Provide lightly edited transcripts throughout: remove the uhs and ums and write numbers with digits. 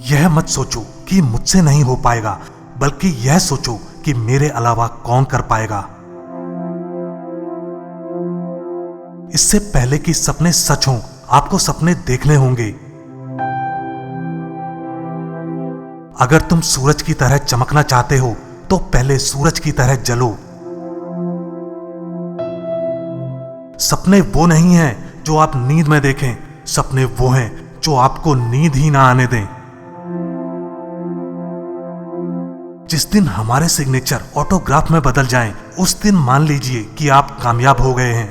यह मत सोचो कि मुझसे नहीं हो पाएगा, बल्कि यह सोचो कि मेरे अलावा कौन कर पाएगा। इससे पहले कि सपने सच हों, आपको सपने देखने होंगे। अगर तुम सूरज की तरह चमकना चाहते हो तो पहले सूरज की तरह जलो। सपने वो नहीं हैं जो आप नींद में देखें, सपने वो हैं जो आपको नींद ही ना आने दें। जिस दिन हमारे सिग्नेचर ऑटोग्राफ में बदल जाएं, उस दिन मान लीजिए कि आप कामयाब हो गए हैं।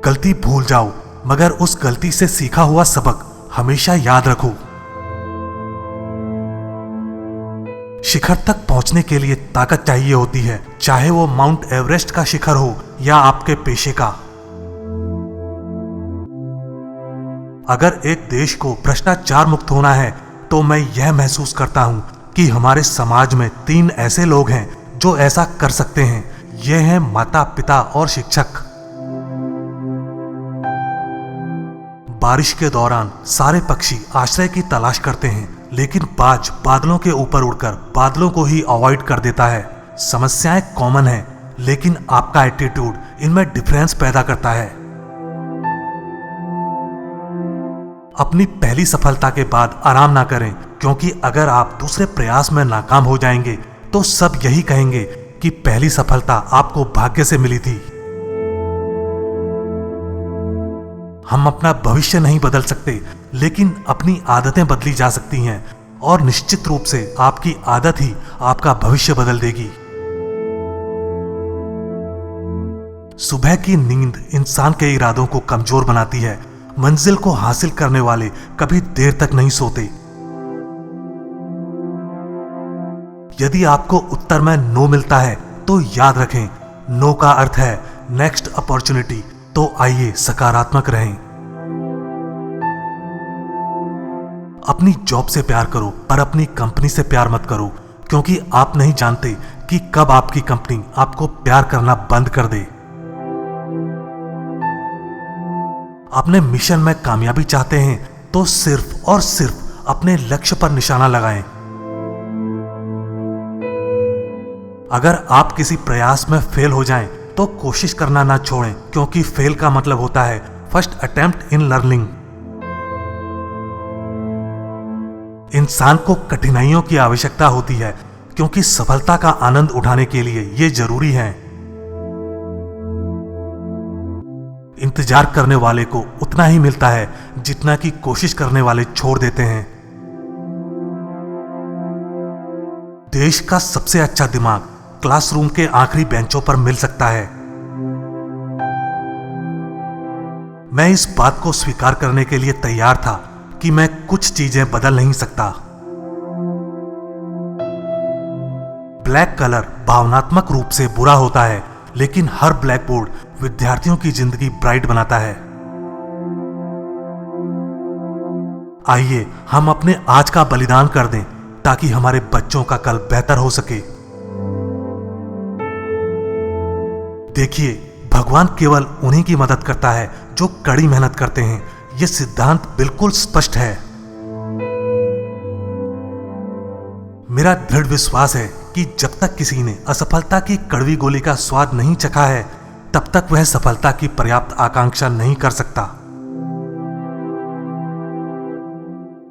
गलती भूल जाओ, मगर उस गलती से सीखा हुआ सबक हमेशा याद रखो। शिखर तक पहुंचने के लिए ताकत चाहिए होती है, चाहे वो माउंट एवरेस्ट का शिखर हो या आपके पेशे का। अगर एक देश को भ्रष्टाचार मुक्त होना है तो मैं यह महसूस करता हूं कि हमारे समाज में 3 ऐसे लोग हैं जो ऐसा कर सकते हैं। ये हैं माता, पिता और शिक्षक। बारिश के दौरान सारे पक्षी आश्रय की तलाश करते हैं, लेकिन बाज बादलों के ऊपर उड़कर बादलों को ही अवॉइड कर देता है। समस्याएं कॉमन हैं, लेकिन आपका एटीट्यूड इनमें डिफरेंस पैदा करता है। अपनी पहली सफलता के बाद आराम ना करें, क्योंकि अगर आप दूसरे प्रयास में नाकाम हो जाएंगे तो सब यही कहेंगे कि पहली सफलता आपको भाग्य से मिली थी। हम अपना भविष्य नहीं बदल सकते, लेकिन अपनी आदतें बदली जा सकती हैं, और निश्चित रूप से आपकी आदत ही आपका भविष्य बदल देगी। सुबह की नींद इंसान के इरादों को कमजोर बनाती है। मंजिल को हासिल करने वाले कभी देर तक नहीं सोते। यदि आपको उत्तर में नो मिलता है तो याद रखें, नो का अर्थ है नेक्स्ट अपॉर्चुनिटी। तो आइए सकारात्मक रहें। अपनी जॉब से प्यार करो, पर अपनी कंपनी से प्यार मत करो, क्योंकि आप नहीं जानते कि कब आपकी कंपनी आपको प्यार करना बंद कर दे। अपने मिशन में कामयाबी चाहते हैं तो सिर्फ और सिर्फ अपने लक्ष्य पर निशाना लगाएं। अगर आप किसी प्रयास में फेल हो जाएं तो कोशिश करना ना छोड़ें, क्योंकि फेल का मतलब होता है फर्स्ट अटेम्प्ट इन लर्निंग। इंसान को कठिनाइयों की आवश्यकता होती है, क्योंकि सफलता का आनंद उठाने के लिए ये जरूरी है। इंतजार करने वाले को उतना ही मिलता है जितना कि कोशिश करने वाले छोड़ देते हैं। देश का सबसे अच्छा दिमाग क्लासरूम के आखिरी बेंचों पर मिल सकता है। मैं इस बात को स्वीकार करने के लिए तैयार था कि मैं कुछ चीजें बदल नहीं सकता। ब्लैक कलर भावनात्मक रूप से बुरा होता है, लेकिन हर ब्लैक बोर्ड विद्यार्थियों की जिंदगी ब्राइट बनाता है। आइए हम अपने आज का बलिदान कर दें, ताकि हमारे बच्चों का कल बेहतर हो सके। देखिए, भगवान केवल उन्हीं की मदद करता है जो कड़ी मेहनत करते हैं। यह सिद्धांत बिल्कुल स्पष्ट है। मेरा दृढ़ विश्वास है कि जब तक किसी ने असफलता की कड़वी गोली का स्वाद नहीं चखा है, तब तक वह सफलता की पर्याप्त आकांक्षा नहीं कर सकता।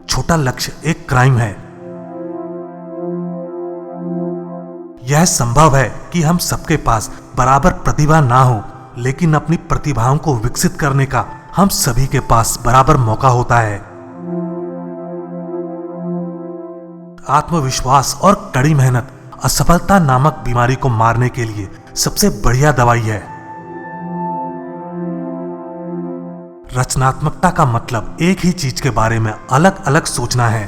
छोटा लक्ष्य एक क्राइम है। यह संभव है कि हम सबके पास बराबर प्रतिभा ना हो, लेकिन अपनी प्रतिभाओं को विकसित करने का हम सभी के पास बराबर मौका होता है। आत्मविश्वास और कड़ी मेहनत असफलता नामक बीमारी को मारने के लिए सबसे बढ़िया दवाई है। रचनात्मकता का मतलब एक ही चीज के बारे में अलग अलग सोचना है।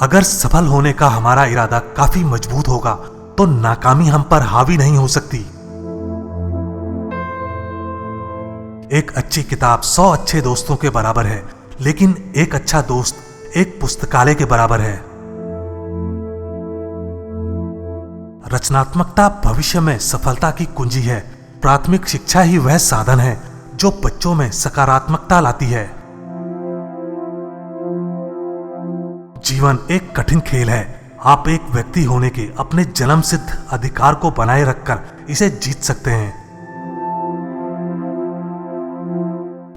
अगर सफल होने का हमारा इरादा काफी मजबूत होगा तो नाकामी हम पर हावी नहीं हो सकती। एक अच्छी किताब 100 अच्छे दोस्तों के बराबर है, लेकिन एक अच्छा दोस्त एक पुस्तकालय के बराबर है। रचनात्मकता भविष्य में सफलता की कुंजी है। प्राथमिक शिक्षा ही वह साधन है जो बच्चों में सकारात्मकता लाती है। जीवन एक कठिन खेल है। आप एक व्यक्ति होने के अपने जन्म सिद्ध अधिकार को बनाए रखकर इसे जीत सकते हैं।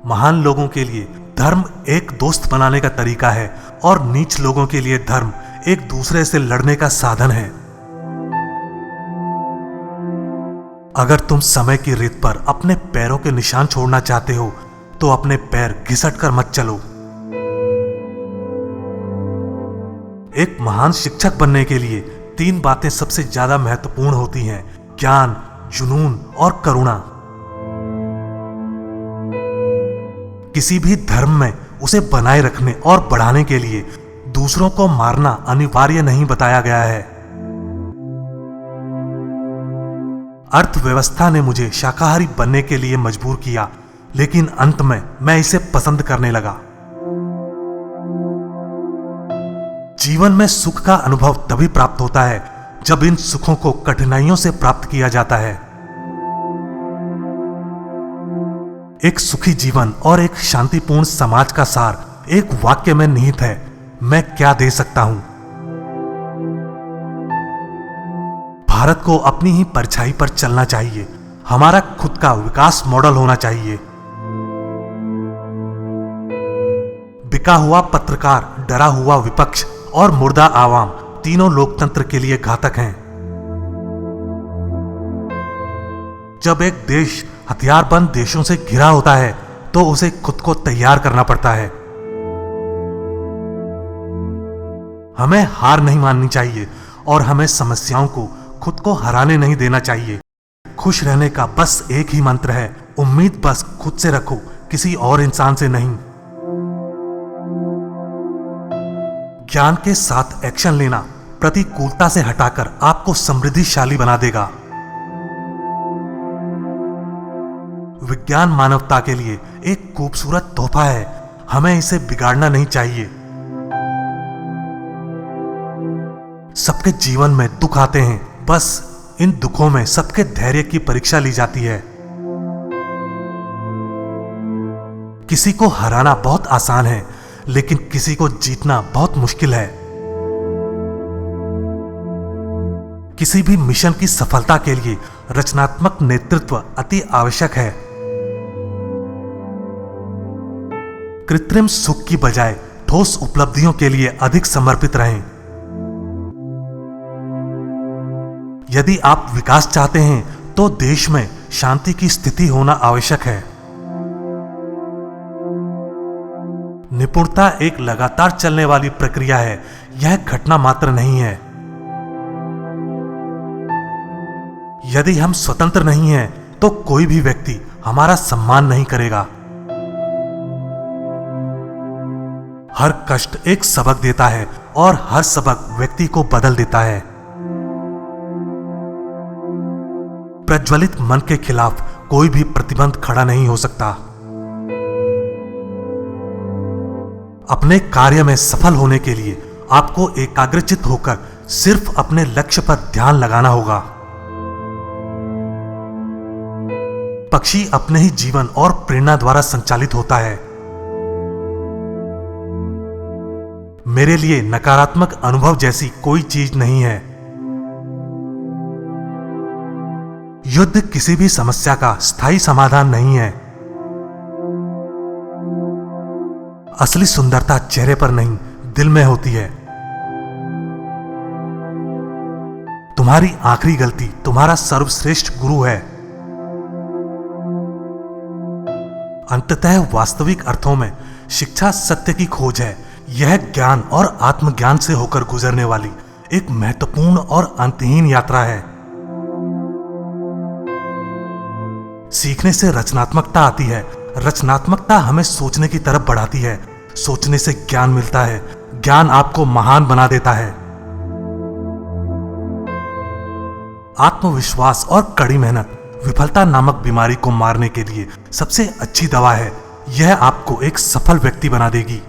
महान लोगों के लिए धर्म एक दोस्त बनाने का तरीका है और नीच लोगों के लिए धर्म एक दूसरे से लड़ने का साधन है। अगर तुम समय की रेत पर अपने पैरों के निशान छोड़ना चाहते हो तो अपने पैर घिसट कर मत चलो। एक महान शिक्षक बनने के लिए 3 बातें सबसे ज्यादा महत्वपूर्ण होती हैं: ज्ञान, जुनून और करुणा। किसी भी धर्म में उसे बनाए रखने और बढ़ाने के लिए दूसरों को मारना अनिवार्य नहीं बताया गया है। अर्थव्यवस्था ने मुझे शाकाहारी बनने के लिए मजबूर किया, लेकिन अंत में मैं इसे पसंद करने लगा। जीवन में सुख का अनुभव तभी प्राप्त होता है जब इन सुखों को कठिनाइयों से प्राप्त किया जाता है। एक सुखी जीवन और एक शांतिपूर्ण समाज का सार एक वाक्य में निहित है: मैं क्या दे सकता हूं। भारत को अपनी ही परछाई पर चलना चाहिए। हमारा खुद का विकास मॉडल होना चाहिए। बिका हुआ पत्रकार, डरा हुआ विपक्ष और मुर्दा आवाम तीनों लोकतंत्र के लिए घातक हैं। जब एक देश हथियारबंद देशों से घिरा होता है तो उसे खुद को तैयार करना पड़ता है। हमें हार नहीं माननी चाहिए और हमें समस्याओं को खुद को हराने नहीं देना चाहिए। खुश रहने का बस एक ही मंत्र है: उम्मीद बस खुद से रखो, किसी और इंसान से नहीं। ज्ञान के साथ एक्शन लेना प्रतिकूलता से हटाकर आपको समृद्धिशाली बना देगा। विज्ञान मानवता के लिए एक खूबसूरत तोहफा है। हमें इसे बिगाड़ना नहीं चाहिए। सबके जीवन में दुख आते हैं, बस इन दुखों में सबके धैर्य की परीक्षा ली जाती है। किसी को हराना बहुत आसान है, लेकिन किसी को जीतना बहुत मुश्किल है। किसी भी मिशन की सफलता के लिए रचनात्मक नेतृत्व अति आवश्यक है। कृत्रिम सुख की बजाय ठोस उपलब्धियों के लिए अधिक समर्पित रहें। यदि आप विकास चाहते हैं तो देश में शांति की स्थिति होना आवश्यक है। निपुणता एक लगातार चलने वाली प्रक्रिया है, यह घटना मात्र नहीं है। यदि हम स्वतंत्र नहीं हैं तो कोई भी व्यक्ति हमारा सम्मान नहीं करेगा। हर कष्ट एक सबक देता है और हर सबक व्यक्ति को बदल देता है। प्रज्वलित मन के खिलाफ कोई भी प्रतिबंध खड़ा नहीं हो सकता। अपने कार्य में सफल होने के लिए आपको एकाग्रचित होकर सिर्फ अपने लक्ष्य पर ध्यान लगाना होगा। पक्षी अपने ही जीवन और प्रेरणा द्वारा संचालित होता है। मेरे लिए नकारात्मक अनुभव जैसी कोई चीज नहीं है। युद्ध किसी भी समस्या का स्थायी समाधान नहीं है। असली सुंदरता चेहरे पर नहीं, दिल में होती है। तुम्हारी आखिरी गलती तुम्हारा सर्वश्रेष्ठ गुरु है। अंततः वास्तविक अर्थों में शिक्षा सत्य की खोज है। यह ज्ञान और आत्मज्ञान से होकर गुजरने वाली एक महत्वपूर्ण और अंतहीन यात्रा है। सीखने से रचनात्मकता आती है। रचनात्मकता हमें सोचने की तरफ बढ़ाती है। सोचने से ज्ञान मिलता है। ज्ञान आपको महान बना देता है। आत्मविश्वास और कड़ी मेहनत विफलता नामक बीमारी को मारने के लिए सबसे अच्छी दवा है। यह आपको एक सफल व्यक्ति बना देगी।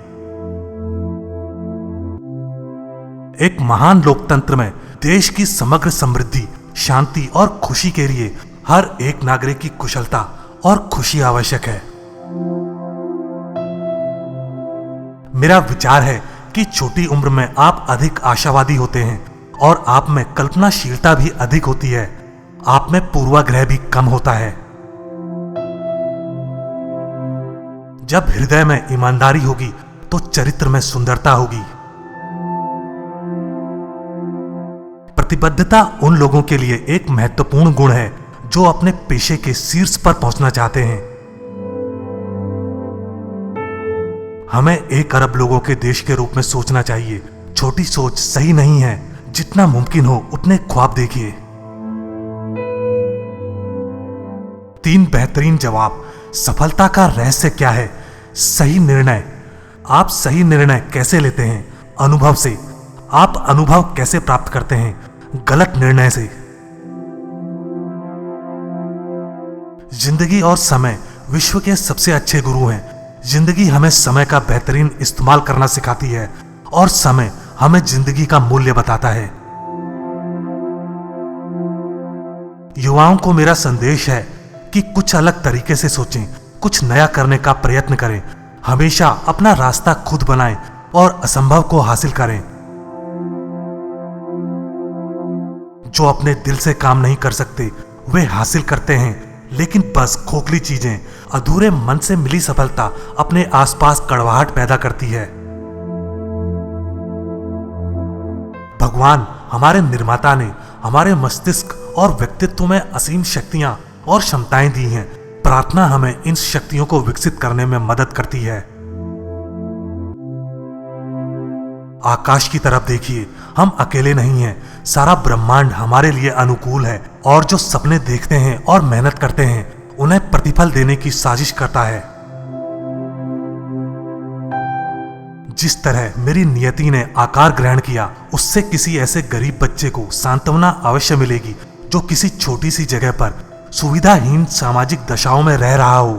एक महान लोकतंत्र में देश की समग्र समृद्धि, शांति और खुशी के लिए हर एक नागरिक की कुशलता और खुशी आवश्यक है। मेरा विचार है कि छोटी उम्र में आप अधिक आशावादी होते हैं और आप में कल्पनाशीलता भी अधिक होती है। आप में पूर्वाग्रह भी कम होता है। जब हृदय में ईमानदारी होगी तो चरित्र में सुंदरता होगी। प्रतिबद्धता उन लोगों के लिए एक महत्वपूर्ण गुण है जो अपने पेशे के शीर्ष पर पहुंचना चाहते हैं। हमें 1 अरब लोगों के देश के रूप में सोचना चाहिए। छोटी सोच सही नहीं है। जितना मुमकिन हो उतने ख्वाब देखिए। 3 बेहतरीन जवाब। सफलता का रहस्य क्या है? सही निर्णय। आप सही निर्णय कैसे लेते हैं? अनुभव से। आप अनुभव कैसे प्राप्त करते हैं? गलत निर्णय से। जिंदगी और समय विश्व के सबसे अच्छे गुरु हैं। जिंदगी हमें समय का बेहतरीन इस्तेमाल करना सिखाती है और समय हमें जिंदगी का मूल्य बताता है। युवाओं को मेरा संदेश है कि कुछ अलग तरीके से सोचें, कुछ नया करने का प्रयत्न करें। हमेशा अपना रास्ता खुद बनाएं और असंभव को हासिल करें। जो अपने दिल से काम नहीं कर सकते वे हासिल करते हैं, लेकिन बस खोखली चीजें। अधूरे मन से मिली सफलता अपने आसपास कड़वाहट पैदा करती है। भगवान हमारे निर्माता ने हमारे मस्तिष्क और व्यक्तित्व में असीम शक्तियां और क्षमताएं दी हैं। प्रार्थना हमें इन शक्तियों को विकसित करने में मदद करती है। आकाश की तरफ देखिए। हम अकेले नहीं हैं। सारा ब्रह्मांड हमारे लिए अनुकूल है और जो सपने देखते हैं और मेहनत करते हैं उन्हें प्रतिफल देने की साजिश करता है। जिस तरह मेरी नियति ने आकार ग्रहण किया, उससे किसी ऐसे गरीब बच्चे को सांत्वना अवश्य मिलेगी जो किसी छोटी सी जगह पर सुविधाहीन सामाजिक दशाओं में रह रहा हो।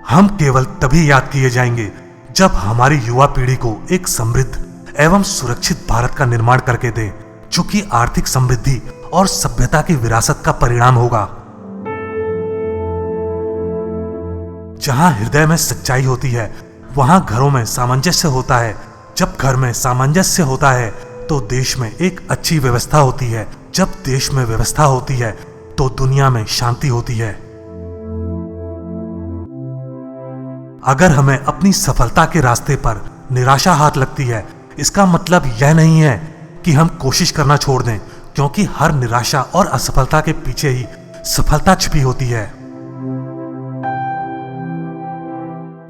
हम केवल तभी याद किए जाएंगे जब हमारी युवा पीढ़ी को एक समृद्ध एवं सुरक्षित भारत का निर्माण करके दें, जो कि आर्थिक समृद्धि और सभ्यता की विरासत का परिणाम होगा। जहां हृदय में सच्चाई होती है वहां घरों में सामंजस्य होता है। जब घर में सामंजस्य होता है तो देश में एक अच्छी व्यवस्था होती है। जब देश में व्यवस्था होती है तो दुनिया में शांति होती है। अगर हमें अपनी सफलता के रास्ते पर निराशा हाथ लगती है, इसका मतलब यह नहीं है कि हम कोशिश करना छोड़ दें, क्योंकि हर निराशा और असफलता के पीछे ही सफलता छिपी होती है।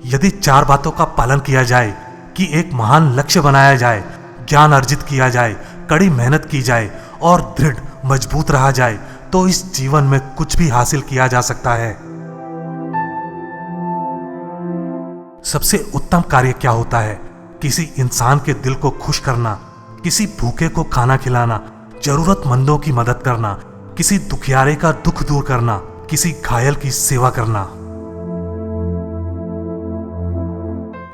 यदि 4 बातों का पालन किया जाए कि एक महान लक्ष्य बनाया जाए, ज्ञान अर्जित किया जाए, कड़ी मेहनत की जाए और दृढ़ मजबूत रहा जाए, तो इस जीवन में कुछ भी हासिल किया जा सकता है। सबसे उत्तम कार्य क्या होता है? किसी इंसान के दिल को खुश करना, किसी भूखे को खाना खिलाना, जरूरतमंदों की मदद करना, किसी दुखियारे का दुख दूर करना, किसी घायल की सेवा करना।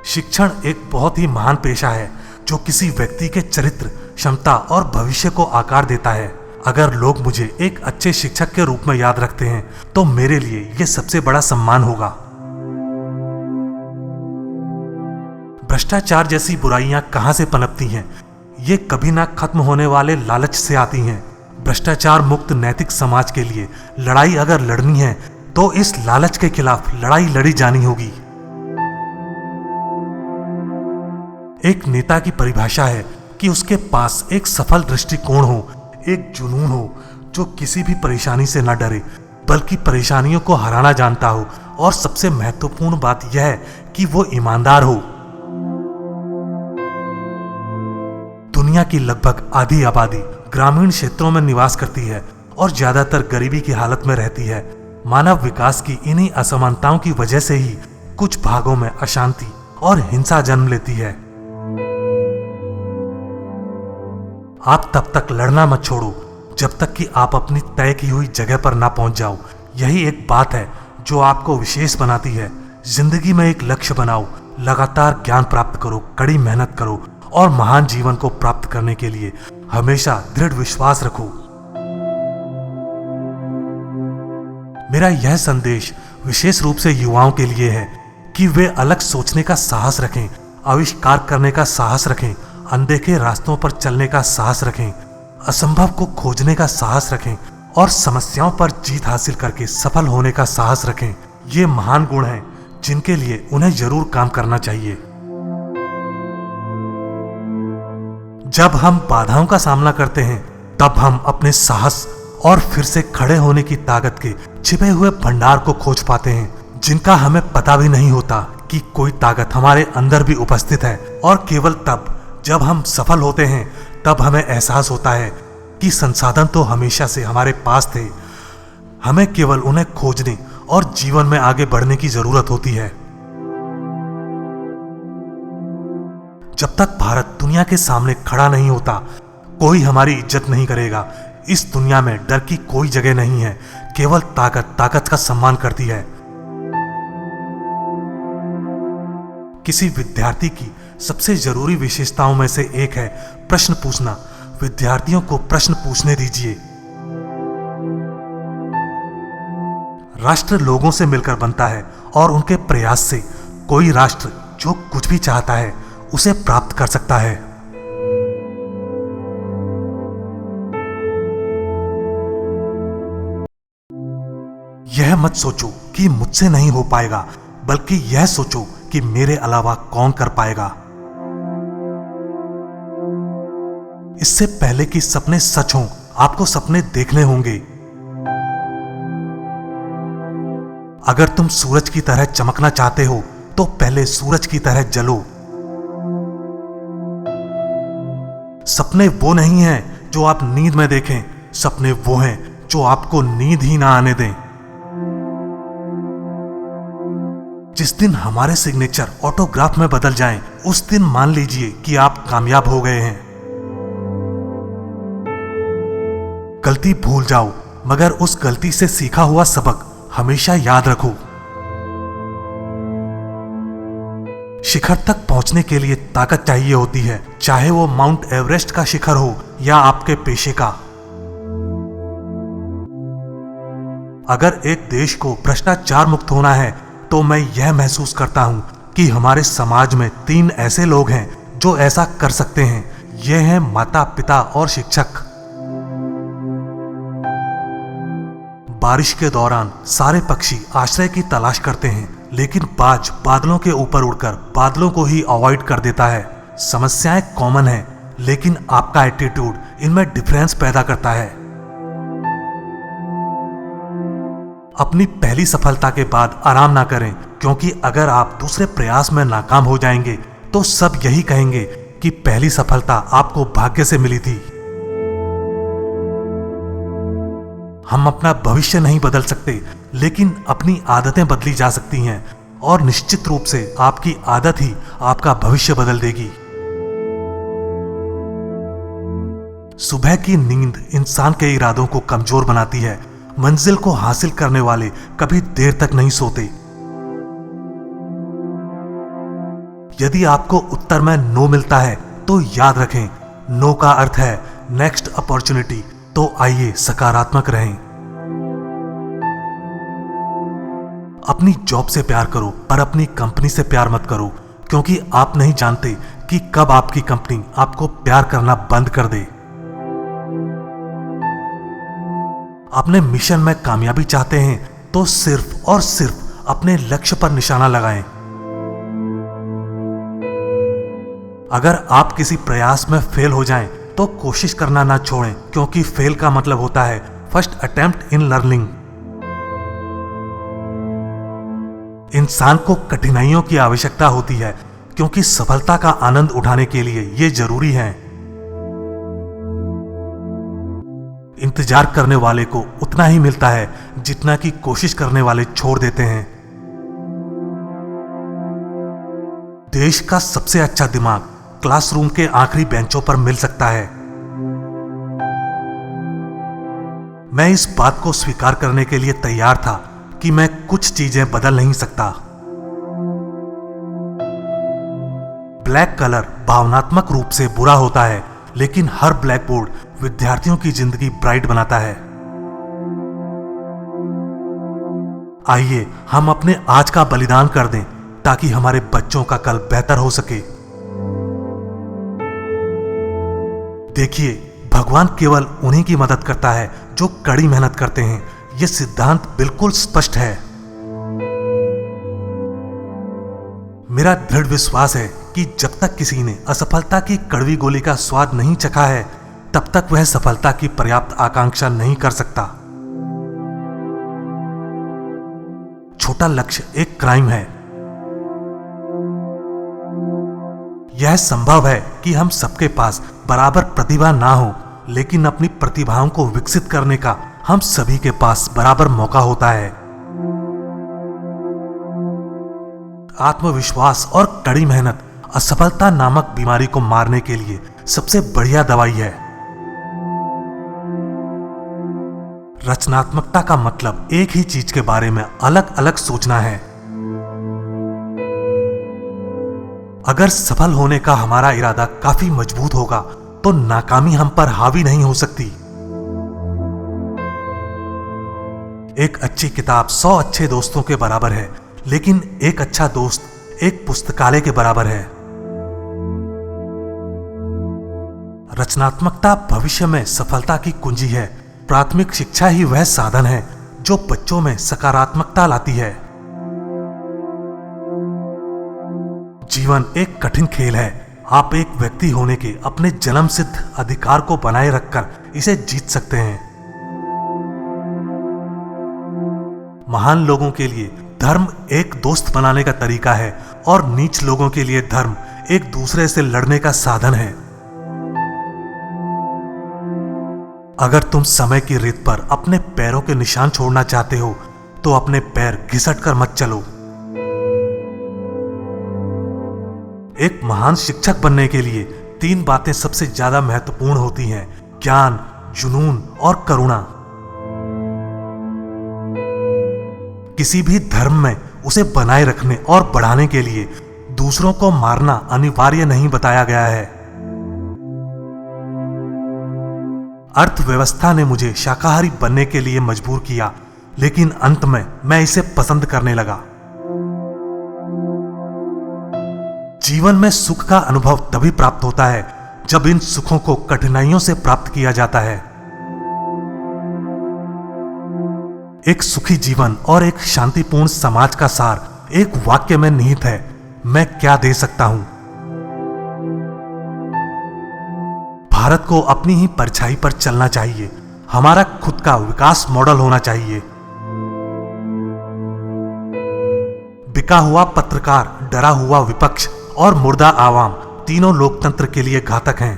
शिक्षण एक बहुत ही महान पेशा है जो किसी व्यक्ति के चरित्र, क्षमता और भविष्य को आकार देता है। अगर लोग मुझे एक अच्छे शिक्षक के रूप में याद रखते हैं तो मेरे लिए यह सबसे बड़ा सम्मान होगा। भ्रष्टाचार जैसी बुराइयां कहां से पनपती हैं? ये कभी ना खत्म होने वाले लालच से आती हैं। भ्रष्टाचार मुक्त नैतिक समाज के लिए लड़ाई अगर लड़नी है तो इस लालच के खिलाफ लड़ाई लड़ी जानी होगी। एक नेता की परिभाषा है कि उसके पास एक सफल दृष्टिकोण हो, एक जुनून हो जो किसी भी परेशानी से न डरे बल्कि परेशानियों को हराना जानता हो, और सबसे महत्वपूर्ण बात यह है कि वो ईमानदार हो। दुनिया की लगभग आधी आबादी ग्रामीण क्षेत्रों में निवास करती है और ज्यादातर गरीबी की हालत में रहती है। मानव विकास की इन्हीं असमानताओं की वजह से ही कुछ भागों में अशांति और हिंसा जन्म लेती है। आप तब तक लड़ना मत छोड़ो जब तक कि आप अपनी तय की हुई जगह पर ना पहुंच जाओ। यही एक बात है जो आपको विशेष बनाती है। जिंदगी में एक लक्ष्य बनाओ, लगातार ज्ञान प्राप्त करो, कड़ी मेहनत करो और महान जीवन को प्राप्त करने के लिए हमेशा दृढ़ विश्वास रखो। मेरा यह संदेश विशेष रूप से युवाओं के लिए है कि वे अलग सोचने का साहस रखें, आविष्कार करने का साहस रखें, अनदेखे रास्तों पर चलने का साहस रखें, असंभव को खोजने का साहस रखें और समस्याओं पर जीत हासिल करके सफल होने का साहस रखें। ये महान गुण हैं जिनके लिए उन्हें जरूर काम करना चाहिए। जब हम बाधाओं का सामना करते हैं तब हम अपने साहस और फिर से खड़े होने की ताकत के छिपे हुए भंडार को खोज पाते हैं, जिनका हमें पता भी नहीं होता कि कोई ताकत हमारे अंदर भी उपस्थित है। और केवल तब जब हम सफल होते हैं तब हमें एहसास होता है कि संसाधन तो हमेशा से हमारे पास थे, हमें केवल उन्हें खोजने और जीवन में आगे बढ़ने की जरूरत होती है। जब तक भारत दुनिया के सामने खड़ा नहीं होता, कोई हमारी इज्जत नहीं करेगा। इस दुनिया में डर की कोई जगह नहीं है, केवल ताकत का सम्मान करती है। किसी विद्यार्थी की सबसे जरूरी विशेषताओं में से एक है प्रश्न पूछना। विद्यार्थियों को प्रश्न पूछने दीजिए। राष्ट्र लोगों से मिलकर बनता है और उनके प्रयास से कोई राष्ट्र जो कुछ भी चाहता है उसे प्राप्त कर सकता है। यह मत सोचो कि मुझसे नहीं हो पाएगा, बल्कि यह सोचो कि मेरे अलावा कौन कर पाएगा। इससे पहले कि सपने सच हों, आपको सपने देखने होंगे। अगर तुम सूरज की तरह चमकना चाहते हो तो पहले सूरज की तरह जलो। सपने वो नहीं हैं जो आप नींद में देखें, सपने वो हैं जो आपको नींद ही ना आने दें। जिस दिन हमारे सिग्नेचर ऑटोग्राफ में बदल जाएं, उस दिन मान लीजिए कि आप कामयाब हो गए हैं। गलती भूल जाओ, मगर उस गलती से सीखा हुआ सबक हमेशा याद रखो। शिखर तक पहुंचने के लिए ताकत चाहिए होती है, चाहे वो माउंट एवरेस्ट का शिखर हो या आपके पेशे का। अगर एक देश को भ्रष्टाचार मुक्त होना है तो मैं यह महसूस करता हूं कि हमारे समाज में 3 ऐसे लोग हैं जो ऐसा कर सकते हैं। ये हैं माता, पिता और शिक्षक। बारिश के दौरान सारे पक्षी आश्रय की तलाश करते हैं, लेकिन बाज बादलों के ऊपर उड़कर बादलों को ही अवॉइड कर देता है। समस्याएं कॉमन हैं, लेकिन आपका एटीट्यूड इनमें डिफरेंस पैदा करता है। अपनी पहली सफलता के बाद आराम ना करें, क्योंकि अगर आप दूसरे प्रयास में नाकाम हो जाएंगे तो सब यही कहेंगे कि पहली सफलता आपको भाग्य से मिली थी। हम अपना भविष्य नहीं बदल सकते, लेकिन अपनी आदतें बदली जा सकती हैं और निश्चित रूप से आपकी आदत ही आपका भविष्य बदल देगी। सुबह की नींद इंसान के इरादों को कमजोर बनाती है। मंजिल को हासिल करने वाले कभी देर तक नहीं सोते। यदि आपको उत्तर में नो मिलता है तो याद रखें, नो का अर्थ है नेक्स्ट अपॉर्चुनिटी। तो आइए सकारात्मक रहें। अपनी जॉब से प्यार करो, पर अपनी कंपनी से प्यार मत करो, क्योंकि आप नहीं जानते कि कब आपकी कंपनी आपको प्यार करना बंद कर दे। अपने मिशन में कामयाबी चाहते हैं तो सिर्फ और सिर्फ अपने लक्ष्य पर निशाना लगाएं। अगर आप किसी प्रयास में फेल हो जाएं तो कोशिश करना ना छोड़ें, क्योंकि फेल का मतलब होता है फर्स्ट अटेम्प्ट इन लर्निंग। इंसान को कठिनाइयों की आवश्यकता होती है, क्योंकि सफलता का आनंद उठाने के लिए ये जरूरी है। इंतजार करने वाले को उतना ही मिलता है जितना कि कोशिश करने वाले छोड़ देते हैं। देश का सबसे अच्छा दिमाग क्लासरूम के आखिरी बेंचों पर मिल सकता है। मैं इस बात को स्वीकार करने के लिए तैयार था कि मैं कुछ चीजें बदल नहीं सकता। ब्लैक कलर भावनात्मक रूप से बुरा होता है, लेकिन हर ब्लैक बोर्ड विद्यार्थियों की जिंदगी ब्राइट बनाता है। आइए हम अपने आज का बलिदान कर दें ताकि हमारे बच्चों का कल बेहतर हो सके। देखिए, भगवान केवल उन्हीं की मदद करता है जो कड़ी मेहनत करते हैं। यह सिद्धांत बिल्कुल स्पष्ट है। मेरा दृढ़ विश्वास है कि जब तक किसी ने असफलता की कड़वी गोली का स्वाद नहीं चखा है, तब तक वह सफलता की पर्याप्त आकांक्षा नहीं कर सकता। छोटा लक्ष्य एक क्राइम है। यह संभव है कि हम सबके पास बराबर प्रतिभा ना हो, लेकिन अपनी प्रतिभाओं को विकसित करने का हम सभी के पास बराबर मौका होता है। आत्मविश्वास और कड़ी मेहनत असफलता नामक बीमारी को मारने के लिए सबसे बढ़िया दवाई है। रचनात्मकता का मतलब एक ही चीज के बारे में अलग अलग सोचना है। अगर सफल होने का हमारा इरादा काफी मजबूत होगा तो नाकामी हम पर हावी नहीं हो सकती। एक अच्छी किताब 100 अच्छे दोस्तों के बराबर है, लेकिन एक अच्छा दोस्त एक पुस्तकालय के बराबर है। रचनात्मकता भविष्य में सफलता की कुंजी है। प्राथमिक शिक्षा ही वह साधन है जो बच्चों में सकारात्मकता लाती है। जीवन एक कठिन खेल है। आप एक व्यक्ति होने के अपने जन्म सिद्ध अधिकार को बनाए रखकर इसे जीत सकते हैं। महान लोगों के लिए धर्म एक दोस्त बनाने का तरीका है और नीच लोगों के लिए धर्म एक दूसरे से लड़ने का साधन है। अगर तुम समय की रेत पर अपने पैरों के निशान छोड़ना चाहते हो तो अपने पैर घिसट कर मत चलो। एक महान शिक्षक बनने के लिए 3 बातें सबसे ज्यादा महत्वपूर्ण होती हैं: ज्ञान, जुनून और करुणा। किसी भी धर्म में उसे बनाए रखने और बढ़ाने के लिए दूसरों को मारना अनिवार्य नहीं बताया गया है। अर्थव्यवस्था ने मुझे शाकाहारी बनने के लिए मजबूर किया, लेकिन अंत में मैं इसे पसंद करने लगा। जीवन में सुख का अनुभव तभी प्राप्त होता है जब इन सुखों को कठिनाइयों से प्राप्त किया जाता है। एक सुखी जीवन और एक शांतिपूर्ण समाज का सार एक वाक्य में निहित है: मैं क्या दे सकता हूं। भारत को अपनी ही परछाई पर चलना चाहिए। हमारा खुद का विकास मॉडल होना चाहिए। बिका हुआ पत्रकार, डरा हुआ विपक्ष और मुर्दा आवाम तीनों लोकतंत्र के लिए घातक हैं।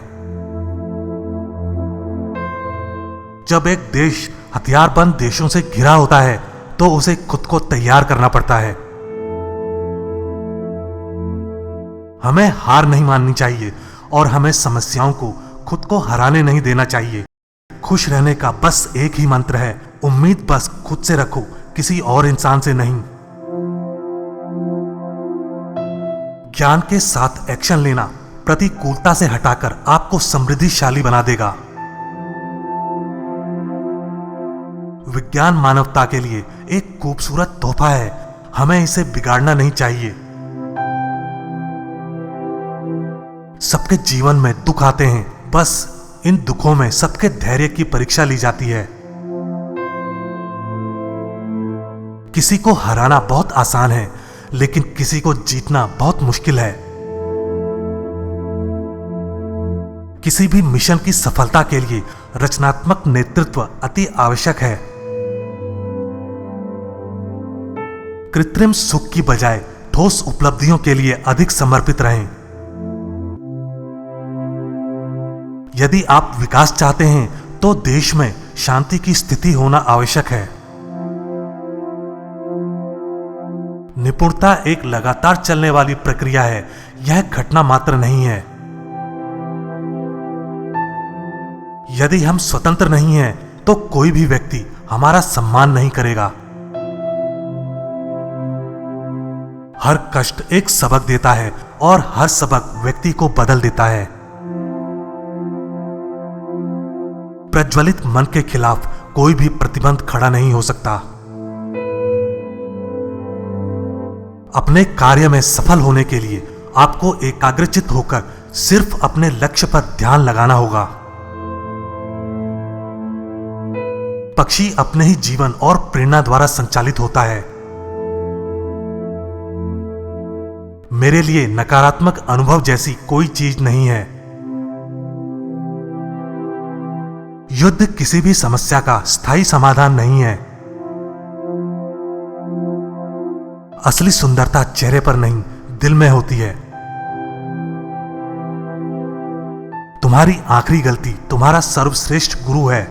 जब एक देश हथियारबंद देशों से घिरा होता है तो उसे खुद को तैयार करना पड़ता है। हमें हार नहीं माननी चाहिए और हमें समस्याओं को खुद को हराने नहीं देना चाहिए। खुश रहने का बस एक ही मंत्र है: उम्मीद बस खुद से रखो, किसी और इंसान से नहीं। ज्ञान के साथ एक्शन लेना प्रतिकूलता से हटाकर आपको समृद्धिशाली बना देगा। विज्ञान मानवता के लिए एक खूबसूरत तोहफा है। हमें इसे बिगाड़ना नहीं चाहिए। सबके जीवन में दुख आते हैं, बस इन दुखों में सबके धैर्य की परीक्षा ली जाती है। किसी को हराना बहुत आसान है, लेकिन किसी को जीतना बहुत मुश्किल है। किसी भी मिशन की सफलता के लिए रचनात्मक नेतृत्व अति आवश्यक है। कृत्रिम सुख की बजाय ठोस उपलब्धियों के लिए अधिक समर्पित रहें। यदि आप विकास चाहते हैं तो देश में शांति की स्थिति होना आवश्यक है। निपुणता एक लगातार चलने वाली प्रक्रिया है, यह घटना मात्र नहीं है। यदि हम स्वतंत्र नहीं हैं तो कोई भी व्यक्ति हमारा सम्मान नहीं करेगा। हर कष्ट एक सबक देता है और हर सबक व्यक्ति को बदल देता है। प्रज्वलित मन के खिलाफ कोई भी प्रतिबंध खड़ा नहीं हो सकता। अपने कार्य में सफल होने के लिए आपको एकाग्रचित्त होकर सिर्फ अपने लक्ष्य पर ध्यान लगाना होगा। पक्षी अपने ही जीवन और प्रेरणा द्वारा संचालित होता है। मेरे लिए नकारात्मक अनुभव जैसी कोई चीज नहीं है। युद्ध किसी भी समस्या का स्थायी समाधान नहीं है। असली सुंदरता चेहरे पर नहीं, दिल में होती है। तुम्हारी आखिरी गलती तुम्हारा सर्वश्रेष्ठ गुरु है।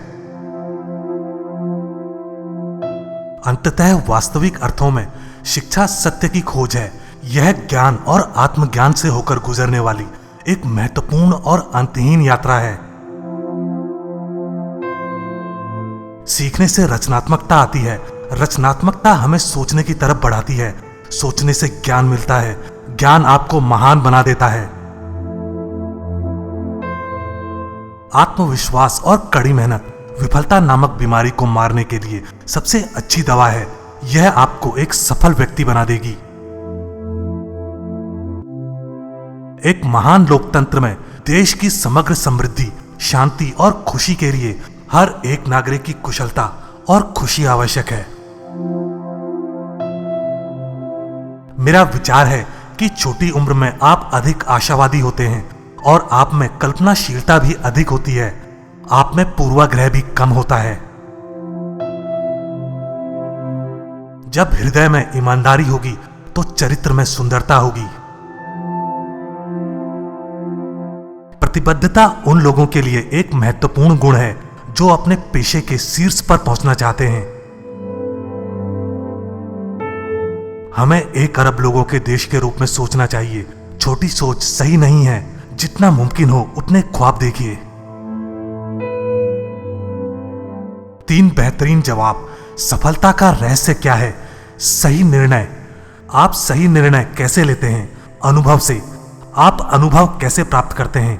अंततः वास्तविक अर्थों में शिक्षा सत्य की खोज है। यह ज्ञान और आत्मज्ञान से होकर गुजरने वाली एक महत्वपूर्ण और अंतहीन यात्रा है। सीखने से रचनात्मकता आती है। रचनात्मकता हमें सोचने की तरफ बढ़ाती है। सोचने से ज्ञान मिलता है। ज्ञान आपको महान बना देता है। आत्मविश्वास और कड़ी मेहनत विफलता नामक बीमारी को मारने के लिए सबसे अच्छी दवा है। यह आपको एक सफल व्यक्ति बना देगी। एक महान लोकतंत्र में देश की समग्र समृद्धि, शांति और खुशी के लिए हर एक नागरिक की कुशलता और खुशी आवश्यक है। मेरा विचार है कि छोटी उम्र में आप अधिक आशावादी होते हैं और आप में कल्पनाशीलता भी अधिक होती है। आप में पूर्वाग्रह भी कम होता है। जब हृदय में ईमानदारी होगी तो चरित्र में सुंदरता होगी। प्रतिबद्धता उन लोगों के लिए एक महत्वपूर्ण गुण है जो अपने पेशे के शीर्ष पर पहुंचना चाहते हैं। हमें 1 अरब लोगों के देश के रूप में सोचना चाहिए। छोटी सोच सही नहीं है। जितना मुमकिन हो उतने ख्वाब देखिए। 3 बेहतरीन जवाब। सफलता का रहस्य क्या है? सही निर्णय। आप सही निर्णय कैसे लेते हैं? अनुभव से। आप अनुभव कैसे प्राप्त करते हैं?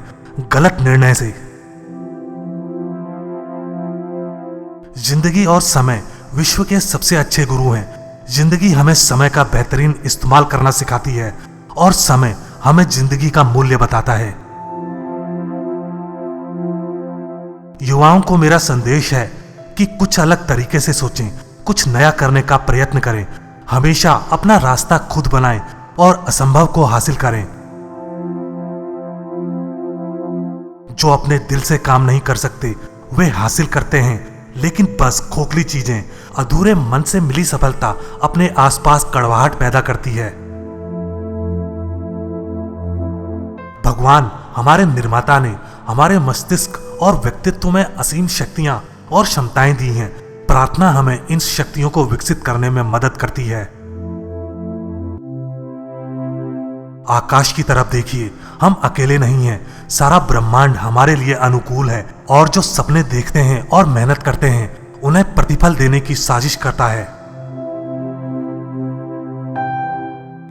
गलत निर्णय से। जिंदगी और समय विश्व के सबसे अच्छे गुरु हैं। जिंदगी हमें समय का बेहतरीन इस्तेमाल करना सिखाती है और समय हमें जिंदगी का मूल्य बताता है। युवाओं को मेरा संदेश है कि कुछ अलग तरीके से सोचें, कुछ नया करने का प्रयत्न करें। हमेशा अपना रास्ता खुद बनाएं और असंभव को हासिल करें। जो अपने दिल से काम नहीं कर सकते वे हासिल करते हैं, लेकिन बस खोखली चीजें, अधूरे मन से मिली सफलता अपने आसपास कड़वाहट पैदा करती है। भगवान हमारे निर्माता ने हमारे मस्तिष्क और व्यक्तित्व में असीम शक्तियां और क्षमताएं दी हैं। प्रार्थना हमें इन शक्तियों को विकसित करने में मदद करती है। आकाश की तरफ देखिए। हम अकेले नहीं हैं। सारा ब्रह्मांड हमारे लिए अनुकूल है और जो सपने देखते हैं और मेहनत करते हैं उन्हें प्रतिफल देने की साजिश करता है।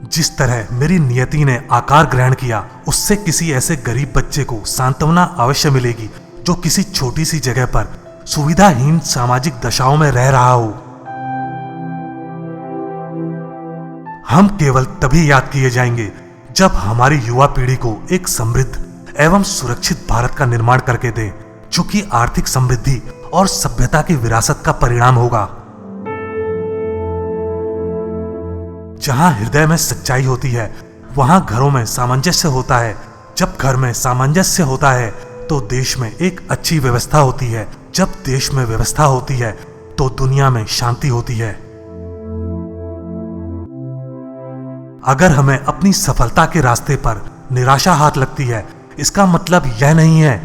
जिस तरह मेरी नियति ने आकार ग्रहण किया, उससे किसी ऐसे गरीब बच्चे को सांत्वना अवश्य मिलेगी जो किसी छोटी सी जगह पर सुविधाहीन सामाजिक दशाओं में रह रहा हो। हम केवल तभी याद किए जाएंगे जब हमारी युवा पीढ़ी को एक समृद्ध एवं सुरक्षित भारत का निर्माण करके दें, जो कि आर्थिक समृद्धि और सभ्यता की विरासत का परिणाम होगा। जहां हृदय में सच्चाई होती है वहां घरों में सामंजस्य होता है। जब घर में सामंजस्य होता है तो देश में एक अच्छी व्यवस्था होती है। जब देश में व्यवस्था होती है तो दुनिया में शांति होती है। अगर हमें अपनी सफलता के रास्ते पर निराशा हाथ लगती है, इसका मतलब यह नहीं है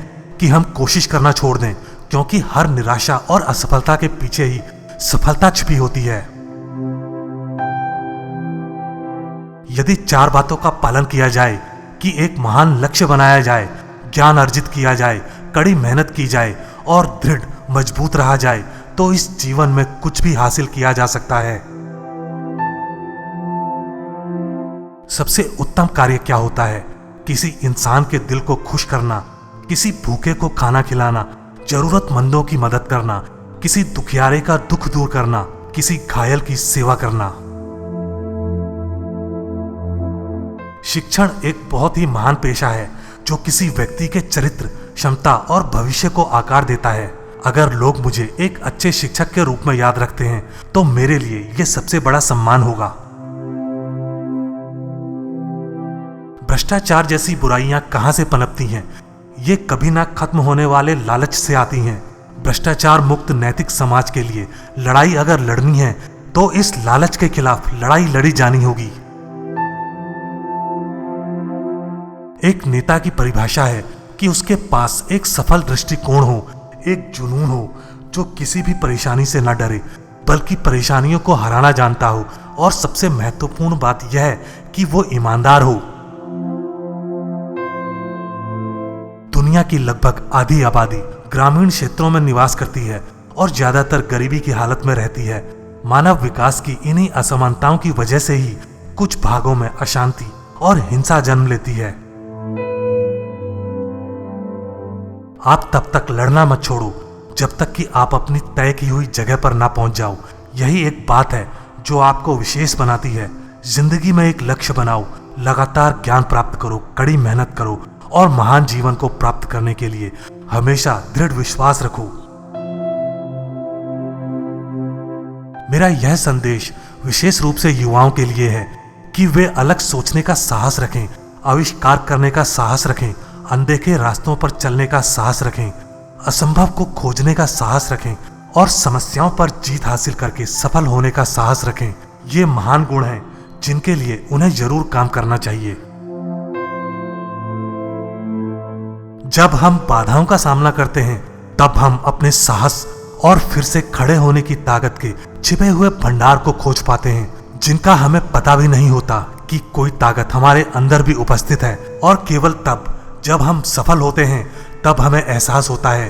कि हम कोशिश करना छोड़ दें, क्योंकि हर निराशा और असफलता के पीछे ही सफलता छिपी होती है। यदि 4 बातों का पालन किया जाए कि एक महान लक्ष्य बनाया जाए, ज्ञान अर्जित किया जाए, कड़ी मेहनत की जाए और दृढ़ मजबूत रहा जाए, तो इस जीवन में कुछ भी हासिल किया जा सकता है। सबसे उत्तम कार्य क्या होता है? किसी इंसान के दिल को खुश करना, किसी भूखे को खाना खिलाना, जरूरतमंदों की मदद करना, किसी दुखियारे का दुख दूर करना, किसी घायल की सेवा करना। शिक्षण एक बहुत ही महान पेशा है जो किसी व्यक्ति के चरित्र, क्षमता और भविष्य को आकार देता है। अगर लोग मुझे एक अच्छे शिक्षक के रूप में याद रखते हैं तो मेरे लिए यह सबसे बड़ा सम्मान होगा। भ्रष्टाचार जैसी बुराइयां कहां से पनपती हैं? ये कभी ना खत्म होने वाले लालच से आती हैं। भ्रष्टाचार मुक्त नैतिक समाज के लिए लड़ाई अगर लड़नी है तो इस लालच के खिलाफ लड़ाई लड़ी जानी होगी। एक नेता की परिभाषा है कि उसके पास एक सफल दृष्टिकोण हो, एक जुनून हो जो किसी भी परेशानी से न डरे बल्कि परेशानियों को हराना जानता हो, और सबसे महत्वपूर्ण बात यह है कि वो ईमानदार हो। दुनिया की लगभग आधी आबादी ग्रामीण क्षेत्रों में निवास करती है और ज्यादातर गरीबी की हालत में रहती है। मानव विकास की इन्हीं असमानताओं की वजह से ही कुछ भागों में अशांति और हिंसा जन्म लेती है। आप तब तक लड़ना मत छोड़ो जब तक कि आप अपनी तय की हुई जगह पर ना पहुंच जाओ। यही एक बात है जो आपको विशेष बनाती है। जिंदगी में एक लक्ष्य बनाओ, लगातार ज्ञान प्राप्त करो, कड़ी मेहनत करो और महान जीवन को प्राप्त करने के लिए हमेशा दृढ़ विश्वास रखो। मेरा यह संदेश विशेष रूप से युवाओं के लिए है कि वे अलग सोचने का साहस रखें, आविष्कार करने का साहस रखें, अनदेखे रास्तों पर चलने का साहस रखें, असंभव को खोजने का साहस रखें और समस्याओं पर जीत हासिल करके सफल होने का साहस रखें। ये महान गुण हैं जिनके लिए उन्हें जरूर काम करना चाहिए। जब हम बाधाओं का सामना करते हैं तब हम अपने साहस और फिर से खड़े होने की ताकत के छिपे हुए भंडार को खोज पाते हैं, जिनका हमें पता भी नहीं होता कि कोई ताकत हमारे अंदर भी उपस्थित है। और केवल तब जब हम सफल होते हैं तब हमें एहसास होता है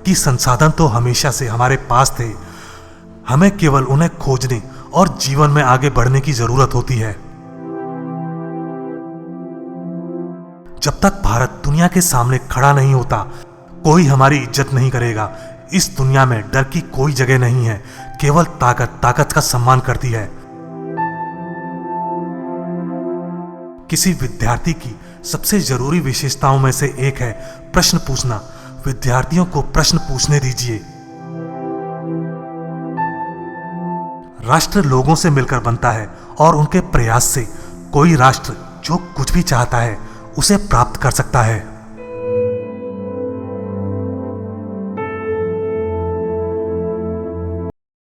कि संसाधन तो हमेशा से हमारे पास थे, हमें केवल उन्हें खोजने और जीवन में आगे बढ़ने की जरूरत होती है। जब तक भारत दुनिया के सामने खड़ा नहीं होता, कोई हमारी इज्जत नहीं करेगा। इस दुनिया में डर की कोई जगह नहीं है, केवल ताकत का सम्मान करती है। किसी विद्यार्थी की सबसे जरूरी विशेषताओं में से एक है प्रश्न पूछना। विद्यार्थियों को प्रश्न पूछने दीजिए। राष्ट्र लोगों से मिलकर बनता है और उनके प्रयास से कोई राष्ट्र जो कुछ भी चाहता है उसे प्राप्त कर सकता है।